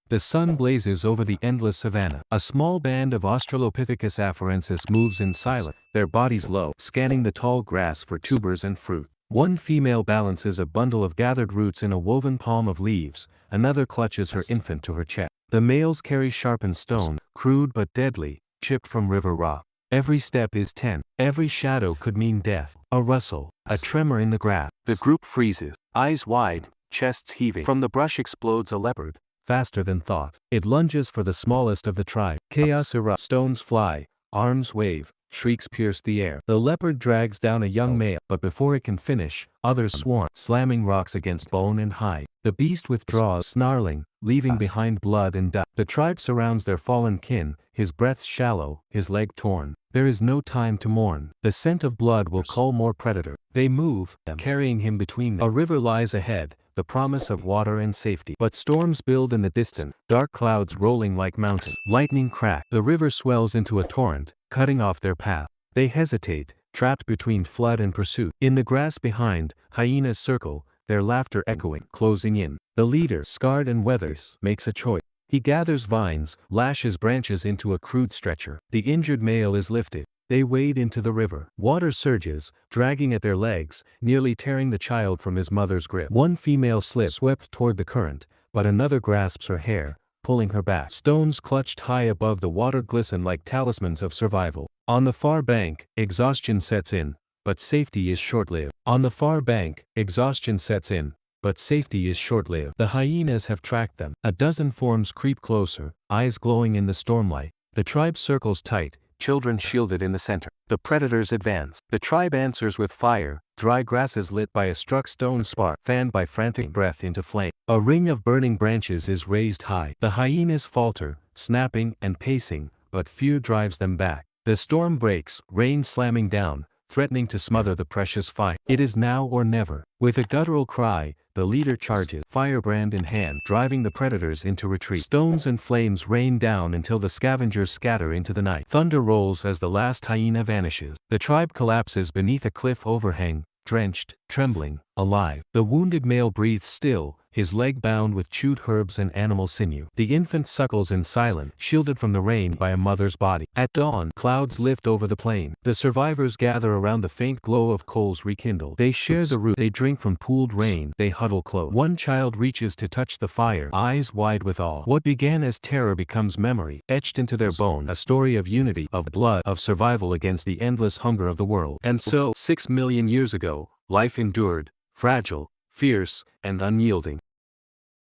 The sun blazes over the endless savanna. A small band of Australopithecus afarensis moves in silence, their bodies low, scanning the tall grass for tubers and fruit. One female balances a bundle of gathered roots in a woven palm of leaves, another clutches her infant to her chest. The males carry sharpened stone, crude but deadly, chipped from river rock. Every step is tense. Every shadow could mean death. A rustle, a tremor in the grass. The group freezes, eyes wide, chests heaving. From the brush explodes a leopard, faster than thought. It lunges for the smallest of the tribe. Chaos erupts. Stones fly, arms wave, shrieks pierce the air. The leopard drags down a young male, but before it can finish, others swarm, slamming rocks against bone and hide. The beast withdraws, snarling, leaving behind blood and dust. The tribe surrounds their fallen kin, his breath shallow, his leg torn. There is no time to mourn. The scent of blood will call more predator. They move, carrying him between them. A river lies ahead, the promise of water and safety. But storms build in the distance, dark clouds rolling like mountains. Lightning crack. The river swells into a torrent, cutting off their path. They hesitate, trapped between flood and pursuit. In the grass behind, hyenas circle, their laughter echoing, closing in. The leader, scarred and weathered, makes a choice. He gathers vines, lashes branches into a crude stretcher. The injured male is lifted. They wade into the river. Water surges, dragging at their legs, nearly tearing the child from his mother's grip. One female slips, swept toward the current, but another grasps her hair, pulling her back. Stones clutched high above the water glisten like talismans of survival. On the far bank, exhaustion sets in, but safety is short-lived. On the far bank, exhaustion sets in, but safety is short-lived. The hyenas have tracked them. A dozen forms creep closer, eyes glowing in the stormlight. The tribe circles tight, children shielded in the center. The predators advance. The tribe answers with fire, dry grasses lit by a struck stone spark, fanned by frantic breath into flame. A ring of burning branches is raised high. The hyenas falter, snapping and pacing, but fear drives them back. The storm breaks, rain slamming down, threatening to smother the precious fire. It is now or never. With a guttural cry, the leader charges, firebrand in hand, driving the predators into retreat. Stones and flames rain down until the scavengers scatter into the night. Thunder rolls as the last hyena vanishes. The tribe collapses beneath a cliff overhang, drenched, trembling, alive. The wounded male breathes still, his leg bound with chewed herbs and animal sinew. The infant suckles in silence, shielded from the rain by a mother's body. At dawn, clouds lift over the plain. The survivors gather around the faint glow of coals rekindled. They share the root, they drink from pooled rain, they huddle close. One child reaches to touch the fire, eyes wide with awe. What began as terror becomes memory, etched into their bone, a story of unity, of blood, of survival against the endless hunger of the world. And so, 6 million years ago, life endured, fragile, fierce, and unyielding.